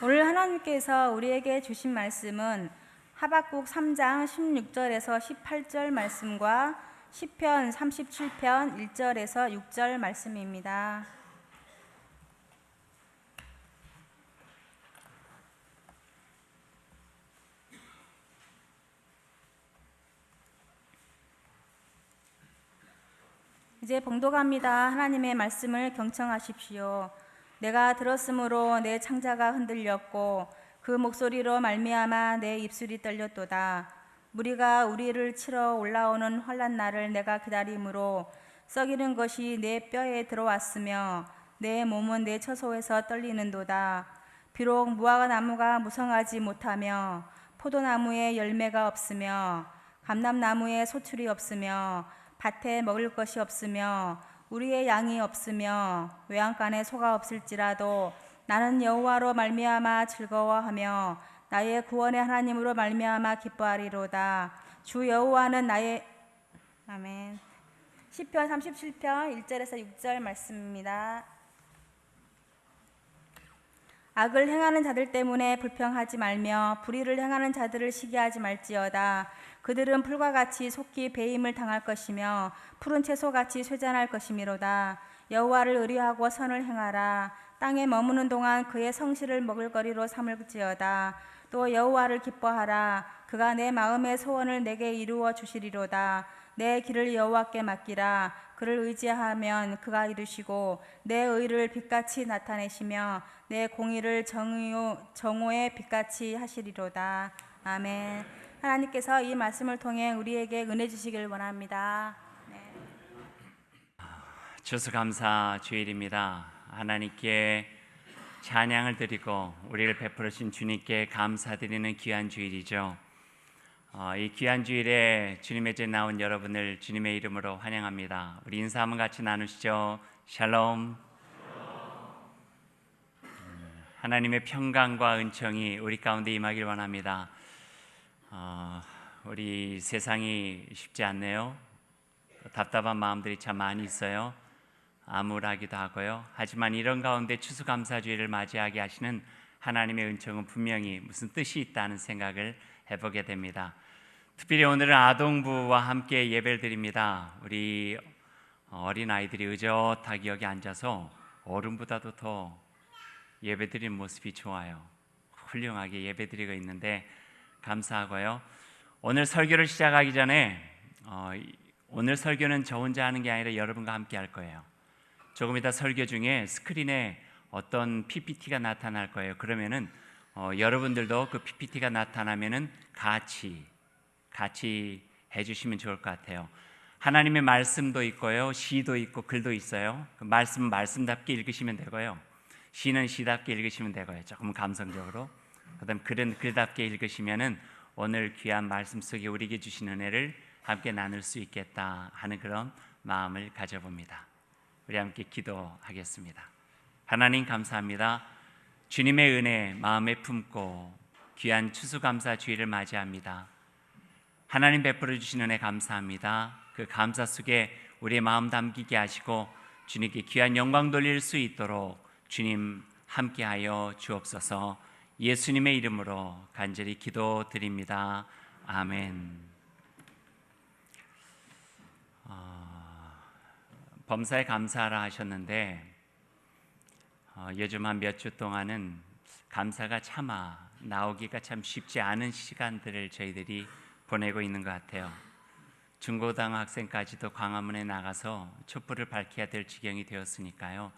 오늘 하나님께서 우리에게 주신 말씀은 하박국 3장 16절에서 18절 말씀과 시편 37편 1절에서 6절 말씀입니다. 이제 봉독합니다. 하나님의 말씀을 경청하십시오. 내가 들었으므로 내 창자가 흔들렸고 그 목소리로 말미암아 내 입술이 떨렸도다. 무리가 우리를 치러 올라오는 환난 날을 내가 기다림으로 썩이는 것이 내 뼈에 들어왔으며 내 몸은 내 처소에서 떨리는도다. 비록 무화과 나무가 무성하지 못하며 포도나무에 열매가 없으며 감람나무에 소출이 없으며 밭에 먹을 것이 없으며 우리의 양이 없으며 외양간에 소가 없을지라도 나는 여호와로 말미암아 즐거워하며 나의 구원의 하나님으로 말미암아 기뻐하리로다. 주 여호와는 나의 아멘. 시편 37편 1절에서 6절 말씀입니다. 악을 행하는 자들 때문에 불평하지 말며 불의를 행하는 자들을 시기하지 말지어다. 그들은 풀과 같이 속히 배임을 당할 것이며 푸른 채소같이 쇠잔할 것이미로다. 여호와를 의뢰하고 선을 행하라. 땅에 머무는 동안 그의 성실을 먹을거리로 삼을지어다. 또 여호와를 기뻐하라. 그가 내 마음의 소원을 내게 이루어 주시리로다. 내 길을 여호와께 맡기라. 그를 의지하면 그가 이루시고 내 의를 빛같이 나타내시며 내 공의를 정오의 빛같이 하시리로다. 아멘. 하나님께서 이 말씀을 통해 우리에게 은혜 주시길 원합니다. 네. 추수감사 주일입니다. 하나님께 찬양을 드리고 우리를 베풀으신 주님께 감사드리는 귀한 주일이죠. 이 귀한 주일에 주님의 제 나온 여러분을 주님의 이름으로 환영합니다. 우리 인사 한번 같이 나누시죠. 샬롬. 하나님의 평강과 은총이 우리 가운데 임하길 원합니다. 우리 세상이 쉽지 않네요. 답답한 마음들이 참 많이 있어요. 암울하기도 하고요. 하지만 이런 가운데 추수감사주일을 맞이하게 하시는 하나님의 은총은 분명히 무슨 뜻이 있다는 생각을 해보게 됩니다. 특별히 오늘은 아동부와 함께 예배를 드립니다. 우리 어린아이들이 의젓하게 여기 앉아서 어른보다도 더 예배드리는 모습이 좋아요. 훌륭하게 예배드리고 있는데 감사하고요. 오늘 설교를 시작하기 전에 오늘 설교는 저 혼자 하는 게 아니라 여러분과 함께 할 거예요. 조금 이따 설교 중에 스크린에 어떤 PPT가 나타날 거예요. 그러면은 여러분들도 그 PPT가 나타나면은 같이 해주시면 좋을 것 같아요. 하나님의 말씀도 있고요, 시도 있고 글도 있어요. 그 말씀은 말씀답게 읽으시면 되고요, 시는 시답게 읽으시면 되고요. 조금 감성적으로. 그다음 글은 글답게 읽으시면은 오늘 귀한 말씀 속에 우리에게 주신 은혜를 함께 나눌 수 있겠다 하는 그런 마음을 가져봅니다. 우리 함께 기도하겠습니다. 하나님 감사합니다. 주님의 은혜 마음에 품고 귀한 추수감사 주일을 맞이합니다. 하나님 베풀어 주신 은혜 감사합니다. 그 감사 속에 우리의 마음 담기게 하시고 주님께 귀한 영광 돌릴 수 있도록 주님 함께하여 주옵소서. 예수님의 이름으로 간절히 기도드립니다. 아멘. 범사에 감사하라 하셨는데 요즘 한 몇 주 동안은 감사가 차마 나오기가 참 쉽지 않은 시간들을 저희들이 보내고 있는 것 같아요. 중고등 학생까지도 광화문에 나가서 촛불을 밝혀야 될 지경이 되었으니까요.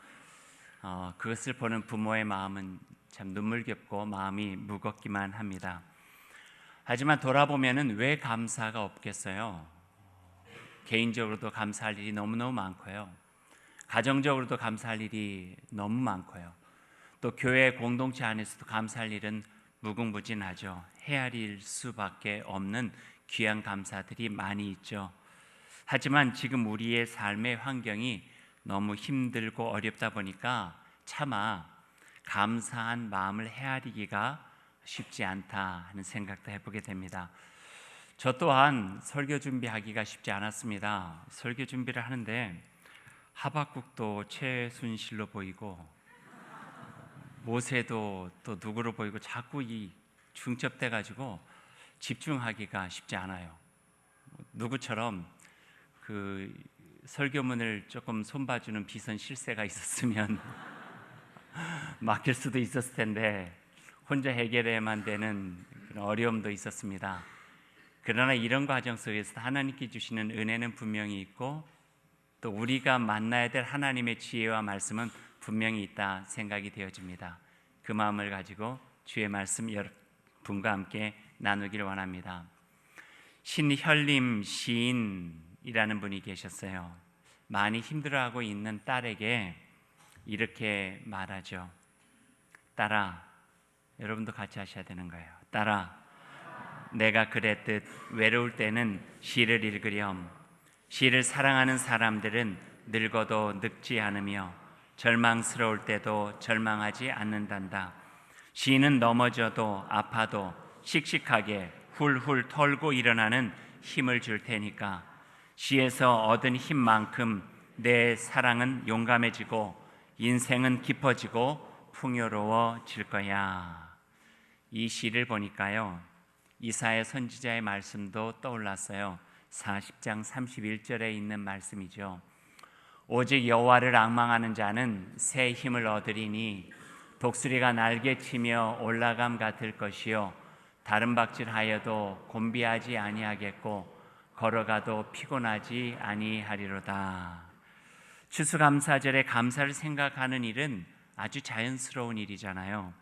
그것을 보는 부모의 마음은 참 눈물겹고 마음이 무겁기만 합니다. 하지만 돌아보면은 왜 감사가 없겠어요? 개인적으로도 감사할 일이 너무너무 많고요. 가정적으로도 감사할 일이 너무 많고요. 또 교회 공동체 안에서도 감사할 일은 무궁무진하죠. 헤아릴 수밖에 없는 귀한 감사들이 많이 있죠. 하지만 지금 우리의 삶의 환경이 너무 힘들고 어렵다 보니까 차마 감사한 마음을 헤아리기가 쉽지 않다 하는 생각도 해보게 됩니다. 저 또한 설교 준비하기가 쉽지 않았습니다. 설교 준비를 하는데 하박국도 최순실로 보이고 모세도 또 누구로 보이고 자꾸 이 중첩돼 가지고 집중하기가 쉽지 않아요. 누구처럼 그 설교문을 조금 손봐주는 비선 실세가 있었으면 맡길 수도 있었을 텐데 혼자 해결해야만 되는 그런 어려움도 있었습니다. 그러나 이런 과정 속에서 하나님께 주시는 은혜는 분명히 있고 또 우리가 만나야 될 하나님의 지혜와 말씀은 분명히 있다 생각이 되어집니다. 그 마음을 가지고 주의 말씀 여러분과 함께 나누길 원합니다. 신현림 시인이라는 분이 계셨어요. 많이 힘들어하고 있는 딸에게 이렇게 말하죠. 딸아, 여러분도 같이 하셔야 되는 거예요. 딸아, 내가 그랬듯 외로울 때는 시를 읽으렴. 시를 사랑하는 사람들은 늙어도 늙지 않으며 절망스러울 때도 절망하지 않는단다. 시는 넘어져도 아파도 씩씩하게 훌훌 털고 일어나는 힘을 줄 테니까 시에서 얻은 힘만큼 내 사랑은 용감해지고 인생은 깊어지고 풍요로워질 거야. 이 시를 보니까요, 이사야 선지자의 말씀도 떠올랐어요. 40장 31절에 있는 말씀이죠. 오직 여호와를 앙망하는 자는 새 힘을 얻으리니 독수리가 날개치며 올라감 같을 것이요 다른 박질하여도 곤비하지 아니하겠고 걸어가도 피곤하지 아니하리로다. 추수감사절에 감사를 생각하는 일은 아주 자연스러운 일이잖아요.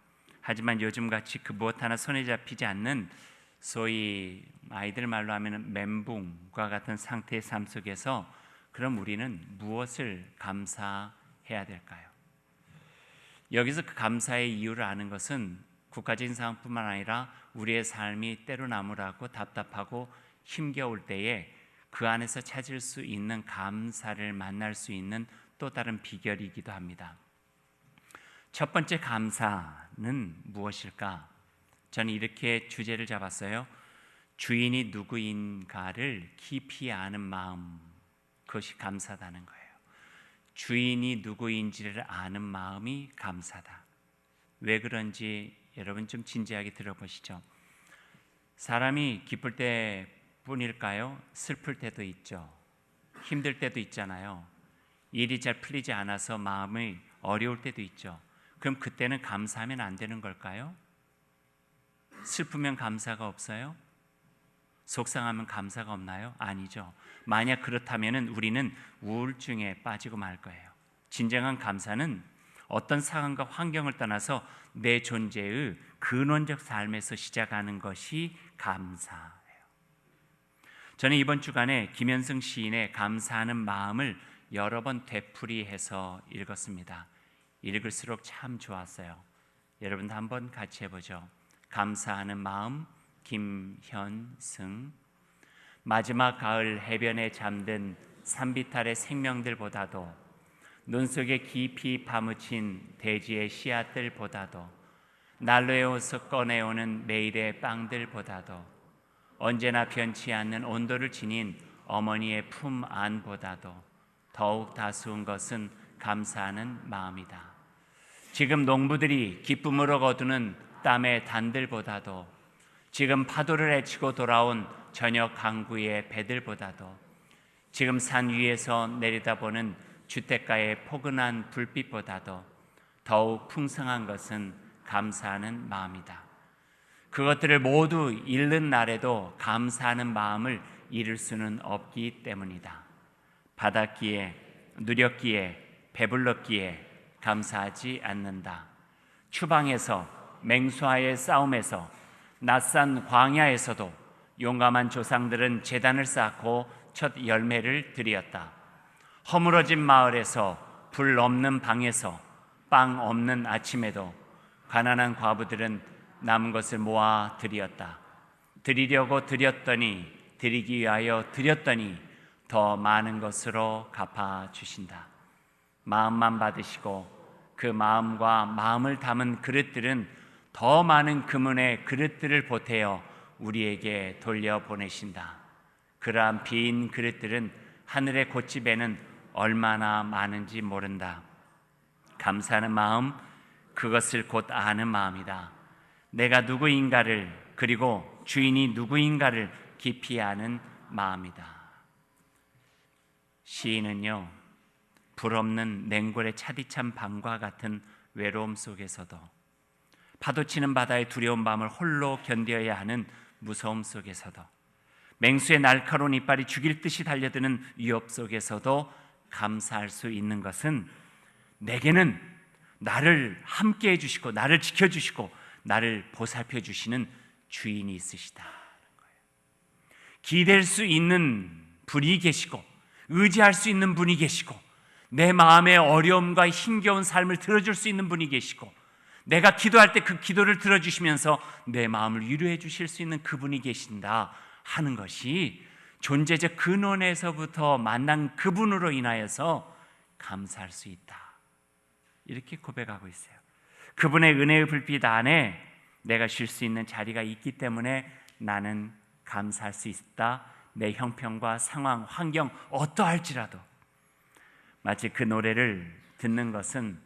하지만 요즘같이 그 무엇 하나 손에 잡히지 않는 소위 아이들 말로 하면 멘붕과 같은 상태의 삶 속에서 그럼 우리는 무엇을 감사해야 될까요? 여기서 그 감사의 이유를 아는 것은 국가적인 상황뿐만 아니라 우리의 삶이 때로 나무라고 답답하고 힘겨울 때에 그 안에서 찾을 수 있는 감사를 만날 수 있는 또 다른 비결이기도 합니다. 첫 번째 감사는 무엇일까? 저는 이렇게 주제를 잡았어요. 주인이 누구인가를 깊이 아는 마음, 그것이 감사다는 거예요. 주인이 누구인지를 아는 마음이 감사다. 왜 그런지 여러분 좀 진지하게 들어보시죠. 사람이 기쁠 때뿐일까요? 슬플 때도 있죠. 힘들 때도 있잖아요. 일이 잘 풀리지 않아서 마음이 어려울 때도 있죠. 그럼 그때는 감사하면 안 되는 걸까요? 슬프면 감사가 없어요? 속상하면 감사가 없나요? 아니죠. 만약 그렇다면 우리는 우울증에 빠지고 말 거예요. 진정한 감사는 어떤 상황과 환경을 떠나서 내 존재의 근원적 삶에서 시작하는 것이 감사예요. 저는 이번 주간에 김현승 시인의 감사하는 마음을 여러 번 되풀이해서 읽었습니다. 읽을수록 참 좋았어요. 여러분도 한번 같이 해보죠. 감사하는 마음, 김현승. 마지막 가을 해변에 잠든 산비탈의 생명들보다도 눈 속에 깊이 파묻힌 대지의 씨앗들보다도 난로에서 꺼내오는 매일의 빵들보다도 언제나 변치 않는 온도를 지닌 어머니의 품 안보다도 더욱 다수인 것은 감사하는 마음이다. 지금 농부들이 기쁨으로 거두는 땀의 단들보다도 지금 파도를 헤치고 돌아온 저녁 항구의 배들보다도 지금 산 위에서 내려다보는 주택가의 포근한 불빛보다도 더욱 풍성한 것은 감사하는 마음이다. 그것들을 모두 잃는 날에도 감사하는 마음을 잃을 수는 없기 때문이다. 받았기에, 누렸기에, 배불렀기에 감사하지 않는다. 추방에서, 맹수와의 싸움에서, 낯선 광야에서도 용감한 조상들은 제단을 쌓고 첫 열매를 드렸다. 허물어진 마을에서, 불 없는 방에서, 빵 없는 아침에도 가난한 과부들은 남은 것을 모아 드렸다. 드리려고 드렸더니, 드리기 위하여 드렸더니 더 많은 것으로 갚아주신다. 마음만 받으시고 그 마음과 마음을 담은 그릇들은 더 많은 금은의 그릇들을 보태어 우리에게 돌려보내신다. 그러한 빈 그릇들은 하늘의 곶집에는 얼마나 많은지 모른다. 감사하는 마음, 그것을 곧 아는 마음이다. 내가 누구인가를, 그리고 주인이 누구인가를 깊이 아는 마음이다. 시인은요, 불없는 냉골의 차디찬 방과 같은 외로움 속에서도, 파도치는 바다의 두려운 밤을 홀로 견뎌야 하는 무서움 속에서도, 맹수의 날카로운 이빨이 죽일 듯이 달려드는 위협 속에서도 감사할 수 있는 것은, 내게는 나를 함께 해주시고 나를 지켜주시고 나를 보살펴 주시는 주인이 있으시다. 기댈 수 있는 분이 계시고 의지할 수 있는 분이 계시고 내 마음의 어려움과 힘겨운 삶을 들어줄 수 있는 분이 계시고 내가 기도할 때 그 기도를 들어주시면서 내 마음을 위로해 주실 수 있는 그분이 계신다 하는 것이 존재적 근원에서부터 만난 그분으로 인하여서 감사할 수 있다, 이렇게 고백하고 있어요. 그분의 은혜의 불빛 안에 내가 쉴 수 있는 자리가 있기 때문에 나는 감사할 수 있다. 내 형편과 상황, 환경 어떠할지라도. 마치 그 노래를 듣는 것은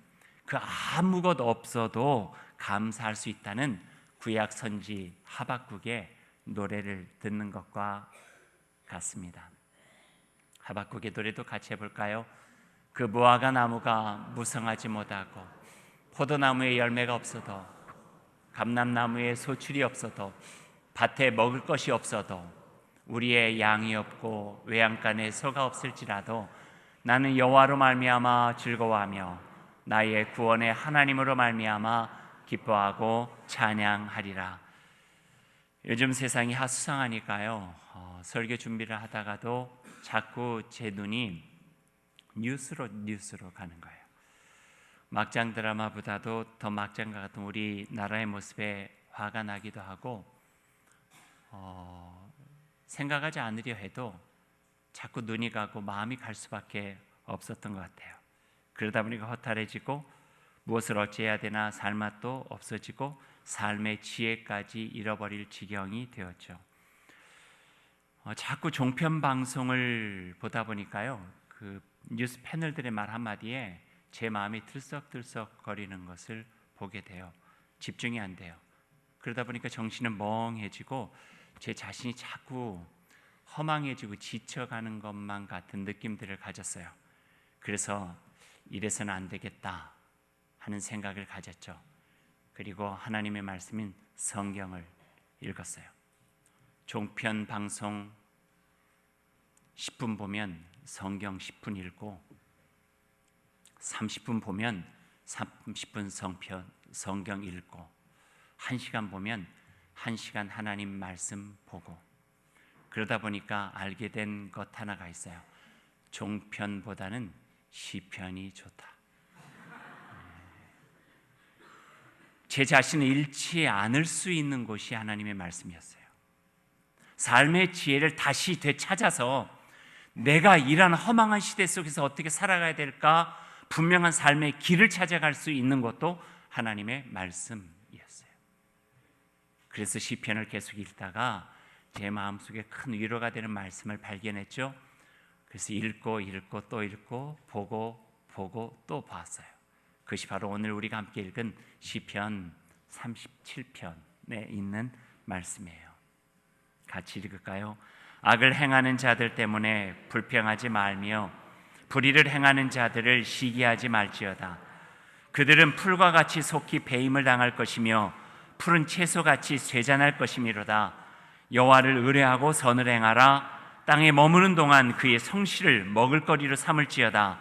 그 아무것 없어도 감사할 수 있다는 구약 선지 하박국의 노래를 듣는 것과 같습니다. 하박국의 노래도 같이 해볼까요? 그 무화과 나무가 무성하지 못하고 포도나무에 열매가 없어도 감람나무에 소출이 없어도 밭에 먹을 것이 없어도 우리의 양이 없고 외양간에 소가 없을지라도 나는 여호와로 말미암아 즐거워하며 나의 구원의 하나님으로 말미암아 기뻐하고 찬양하리라. 요즘 세상이 핫수상하니까요, 설교 준비를 하다가도 자꾸 제 눈이 뉴스로 가는 거예요. 막장 드라마보다도 더 막장과 같은 우리나라의 모습에 화가 나기도 하고, 생각하지 않으려 해도 자꾸 눈이 가고 마음이 갈 수밖에 없었던 것 같아요. 그러다 보니까 허탈해지고 무엇을 어찌해야 되나 살 맛도 없어지고 삶의 지혜까지 잃어버릴 지경이 되었죠. 자꾸 종편 방송을 보다 보니까요, 그 뉴스 패널들의 말 한마디에 제 마음이 들썩들썩 거리는 것을 보게 돼요. 집중이 안 돼요. 그러다 보니까 정신은 멍해지고 제 자신이 자꾸 허망해지고 지쳐가는 것만 같은 느낌들을 가졌어요. 그래서 이래서는 안 되겠다 하는 생각을 가졌죠. 그리고 하나님의 말씀인 성경을 읽었어요. 종편 방송 10분 보면 성경 10분 읽고 30분 보면 30분 성경 읽고 1시간 보면 1시간 하나님 말씀 보고, 그러다 보니까 알게 된 것 하나가 있어요. 종편보다는 시편이 좋다. 제 자신을 잃지 않을 수 있는 곳이 하나님의 말씀이었어요. 삶의 지혜를 다시 되찾아서 내가 이런 허망한 시대 속에서 어떻게 살아가야 될까 분명한 삶의 길을 찾아갈 수 있는 것도 하나님의 말씀이었어요. 그래서 시편을 계속 읽다가 제 마음속에 큰 위로가 되는 말씀을 발견했죠. 그래서 읽고 또 읽고 보고 또 봤어요. 그것이 바로 오늘 우리가 함께 읽은 시편 37편에 있는 말씀이에요. 같이 읽을까요? 악을 행하는 자들 때문에 불평하지 말며 불의를 행하는 자들을 시기하지 말지어다. 그들은 풀과 같이 속히 배임을 당할 것이며 푸른 채소같이 쇠잔할 것이미로다. 여호와를 의뢰하고 선을 행하라. 땅에 머무는 동안 그의 성실을 먹을거리로 삼을지어다.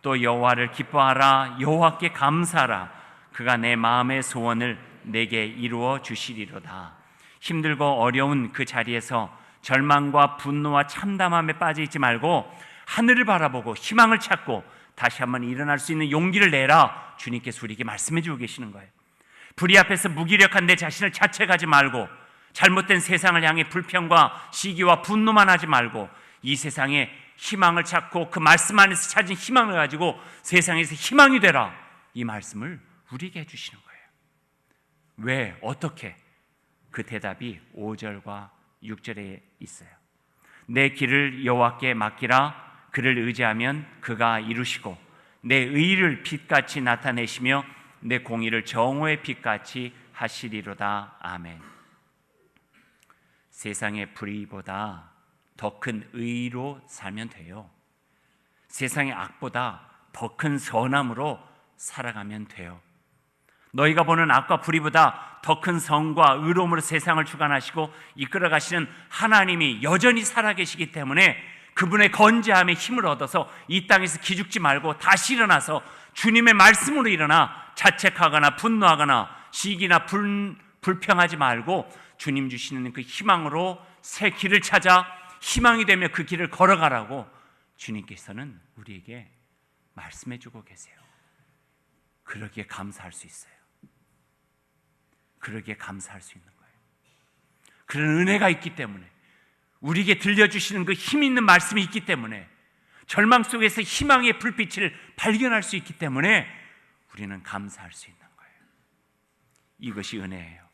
또 여호와를 기뻐하라. 여호와께 감사하라. 그가 내 마음의 소원을 내게 이루어 주시리로다. 힘들고 어려운 그 자리에서 절망과 분노와 참담함에 빠져 있지 말고 하늘을 바라보고 희망을 찾고 다시 한번 일어날 수 있는 용기를 내라. 주님께서 우리에게 말씀해 주고 계시는 거예요. 불의 앞에서 무기력한 내 자신을 자책하지 말고 잘못된 세상을 향해 불평과 시기와 분노만 하지 말고 이 세상에 희망을 찾고 그 말씀 안에서 찾은 희망을 가지고 세상에서 희망이 되라. 이 말씀을 우리에게 해주시는 거예요. 왜? 어떻게? 그 대답이 5절과 6절에 있어요. 내 길을 여호와께 맡기라. 그를 의지하면 그가 이루시고 내 의를 빛같이 나타내시며 내 공의를 정오의 빛같이 하시리로다. 아멘. 세상의 불의보다 더 큰 의로 살면 돼요. 세상의 악보다 더 큰 선함으로 살아가면 돼요. 너희가 보는 악과 불의보다 더 큰 성과 의로움으로 세상을 주관하시고 이끌어 가시는 하나님이 여전히 살아계시기 때문에 그분의 건재함에 힘을 얻어서 이 땅에서 기죽지 말고 다시 일어나서 주님의 말씀으로 일어나 자책하거나 분노하거나 시기나 불평하지 말고 주님 주시는 그 희망으로 새 길을 찾아 희망이 되며 그 길을 걸어가라고 주님께서는 우리에게 말씀해 주고 계세요. 그러기에 감사할 수 있어요. 그러기에 감사할 수 있는 거예요. 그런 은혜가 있기 때문에, 우리에게 들려주시는 그 힘 있는 말씀이 있기 때문에, 절망 속에서 희망의 불빛을 발견할 수 있기 때문에 우리는 감사할 수 있는 거예요. 이것이 은혜예요.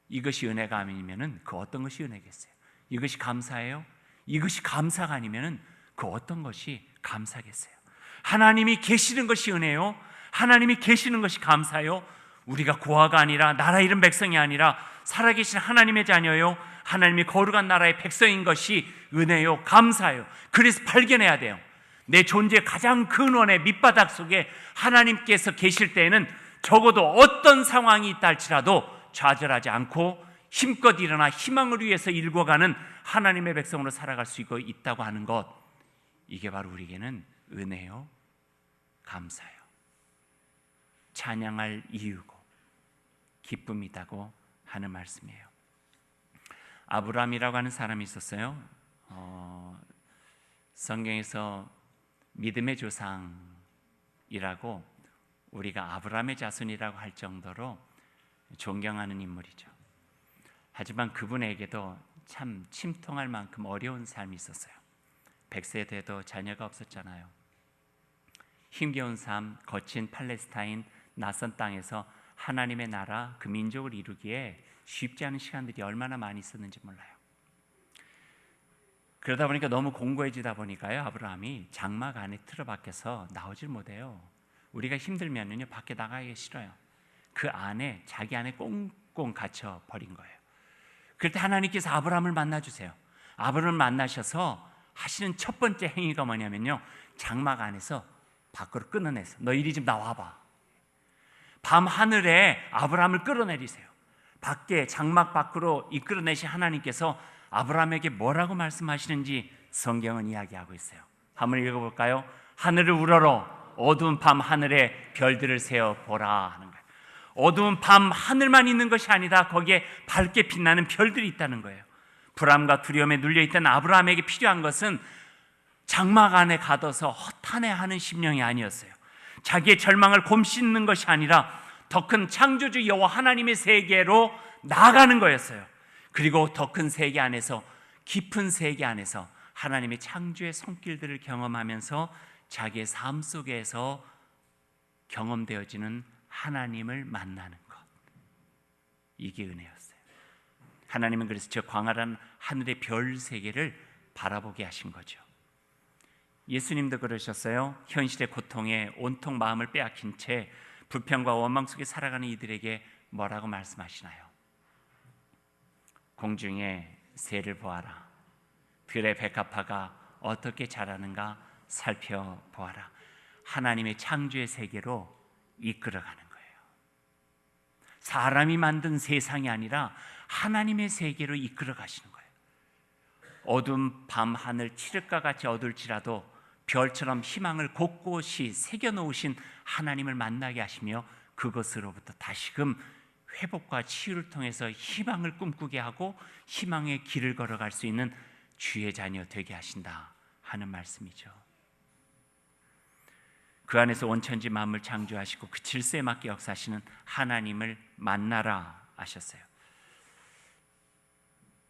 이것이 은혜가 아니면은 그 어떤 것이 은혜겠어요? 이것이 감사예요? 이것이 감사가 아니면은 그 어떤 것이 감사겠어요? 하나님이 계시는 것이 은혜요? 하나님이 계시는 것이 감사요? 우리가 고아가 아니라 나라 잃은 백성이 아니라 살아계신 하나님의 자녀요, 하나님이 거룩한 나라의 백성인 것이 은혜요, 감사요. 그래서 발견해야 돼요. 내 존재의 가장 근원의 밑바닥 속에 하나님께서 계실 때에는 적어도 어떤 상황이 있다 할지라도 좌절하지 않고 힘껏 일어나 희망을 위해서 일궈가는 하나님의 백성으로 살아갈 수 있다고 하는 것, 이게 바로 우리에게는 은혜요, 감사요, 찬양할 이유고 기쁨이다고 하는 말씀이에요. 아브라함이라고 하는 사람이 있었어요. 성경에서 믿음의 조상이라고, 우리가 아브라함의 자손이라고 할 정도로 존경하는 인물이죠. 하지만 그분에게도 참 침통할 만큼 어려운 삶이 있었어요. 100세 돼도 자녀가 없었잖아요. 힘겨운 삶, 거친 팔레스타인 낯선 땅에서 하나님의 나라, 그 민족을 이루기에 쉽지 않은 시간들이 얼마나 많이 있었는지 몰라요. 그러다 보니까 너무 공고해지다 보니까요, 아브라함이 장막 안에 틀어박혀서 나오질 못해요. 우리가 힘들면요 밖에 나가기 싫어요. 그 안에, 자기 안에 꽁꽁 갇혀 버린 거예요. 그럴 때 하나님께서 아브라함을 만나주세요. 아브라함을 만나셔서 하시는 첫 번째 행위가 뭐냐면요, 장막 안에서 밖으로 끌어내서 너 이리 좀 나와봐. 밤 하늘에 아브라함을 끌어내리세요. 밖에, 장막 밖으로 이끌어내신 하나님께서 아브라함에게 뭐라고 말씀하시는지 성경은 이야기하고 있어요. 한번 읽어볼까요? 하늘을 우러러 어두운 밤 하늘에 별들을 세어 보라 하는 거예요. 어두운 밤 하늘만 있는 것이 아니다. 거기에 밝게 빛나는 별들이 있다는 거예요. 불안과 두려움에 눌려있던 아브라함에게 필요한 것은 장막 안에 가둬서 허탄해하는 심령이 아니었어요. 자기의 절망을 곰씹는 것이 아니라 더 큰 창조주 여호와 하나님의 세계로 나아가는 거였어요. 그리고 더 큰 세계 안에서, 깊은 세계 안에서 하나님의 창조의 손길들을 경험하면서 자기의 삶 속에서 경험되어지는 하나님을 만나는 것, 이게 은혜였어요. 하나님은 그래서 저 광활한 하늘의 별 세계를 바라보게 하신 거죠. 예수님도 그러셨어요. 현실의 고통에 온통 마음을 빼앗긴 채 불평과 원망 속에 살아가는 이들에게 뭐라고 말씀하시나요? 공중의 새를 보아라. 들의 백합화가 어떻게 자라는가 살펴보아라. 하나님의 창조의 세계로 이끌어가는 거예요. 사람이 만든 세상이 아니라 하나님의 세계로 이끌어 가시는 거예요. 어두운 밤 하늘 칠흑과 같이 어두울지라도 별처럼 희망을 곳곳이 새겨놓으신 하나님을 만나게 하시며 그것으로부터 다시금 회복과 치유를 통해서 희망을 꿈꾸게 하고 희망의 길을 걸어갈 수 있는 주의 자녀 되게 하신다 하는 말씀이죠. 그 안에서 온천지 만물 창조하시고 그 질서에 맞게 역사하시는 하나님을 만나라 하셨어요.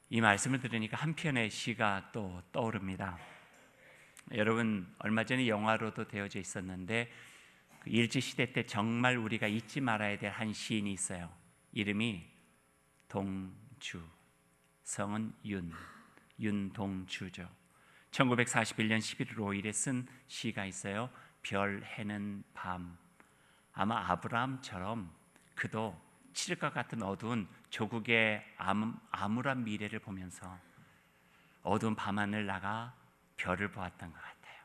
이 말씀을 들으니까 한 편의 시가 또 떠오릅니다. 여러분, 얼마 전에 영화로도 되어져 있었는데 그 일제시대 때 정말 우리가 잊지 말아야 될 한 시인이 있어요. 이름이 동주, 성은 윤동주죠. 1941년 11월 5일에 쓴 시가 있어요. 별, 해는 밤, 아마 아브라함처럼 그도 칠흑과 같은 어두운 조국의 암울한 미래를 보면서 어두운 밤하늘 나가 별을 보았던 것 같아요.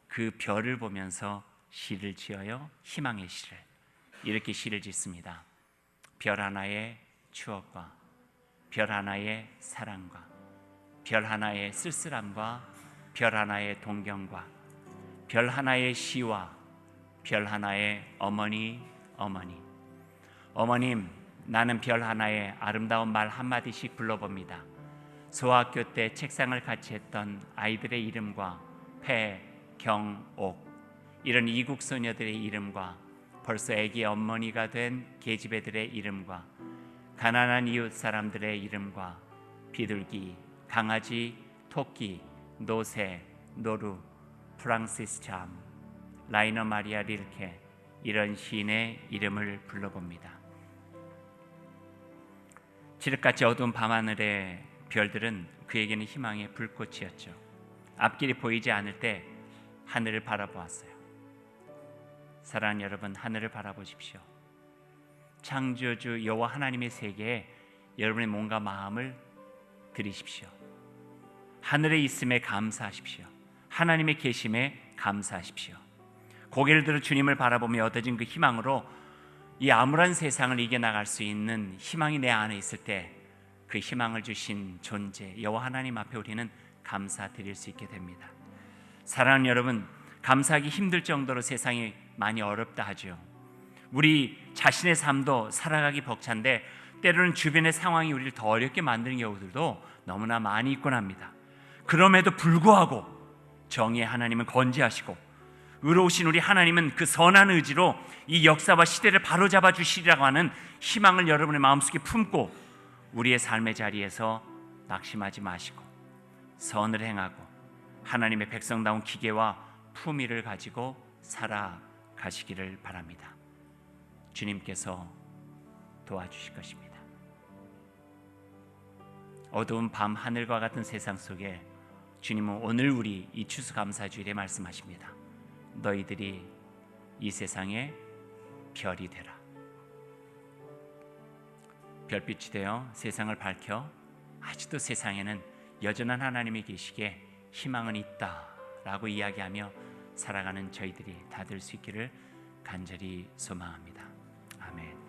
그 별을 보면서 시를 지어요. 희망의 시를. 이렇게 시를 짓습니다. 별 하나의 추억과 별 하나의 사랑과 별 하나의 쓸쓸함과 별 하나의 동경과 별 하나의 시와 별 하나의 어머니. 어머님, 나는 별 하나의 아름다운 말 한마디씩 불러봅니다. 소학교 때 책상을 같이 했던 아이들의 이름과 폐, 경, 옥 이런 이국 소녀들의 이름과 벌써 애기 어머니가 된 계집애들의 이름과 가난한 이웃 사람들의 이름과 비둘기, 강아지, 토끼, 노새, 노루, 프랑시스 참, 라이너 마리아 릴케 이런 시인의 이름을 불러봅니다. 칠흑같이 어두운 밤하늘의 별들은 그에게는 희망의 불꽃이었죠. 앞길이 보이지 않을 때 하늘을 바라보았어요. 사랑하는 여러분, 하늘을 바라보십시오. 창조주 여호와 하나님의 세계에 여러분의 몸과 마음을 들이십시오. 하늘에 있음에 감사하십시오. 하나님의 계심에 감사하십시오. 고개를 들어 주님을 바라보며 얻어진 그 희망으로 이 암울한 세상을 이겨나갈 수 있는 희망이 내 안에 있을 때 그 희망을 주신 존재 여호와 하나님 앞에 우리는 감사드릴 수 있게 됩니다. 사랑하는 여러분, 감사하기 힘들 정도로 세상이 많이 어렵다 하죠. 우리 자신의 삶도 살아가기 벅찬데 때로는 주변의 상황이 우리를 더 어렵게 만드는 경우들도 너무나 많이 있곤 합니다. 그럼에도 불구하고 정의의 하나님은 건재하시고 의로우신 우리 하나님은 그 선한 의지로 이 역사와 시대를 바로잡아 주시리라고 하는 희망을 여러분의 마음속에 품고 우리의 삶의 자리에서 낙심하지 마시고 선을 행하고 하나님의 백성다운 기계와 품위를 가지고 살아가시기를 바랍니다. 주님께서 도와주실 것입니다. 어두운 밤 하늘과 같은 세상 속에 주님은 오늘 우리 이 추수감사주일에 말씀하십니다. 너희들이 이 세상의 별이 되라. 별빛이 되어 세상을 밝혀 아직도 세상에는 여전한 하나님이 계시기에 희망은 있다라고 이야기하며 살아가는 저희들이 다 될 수 있기를 간절히 소망합니다. 아멘.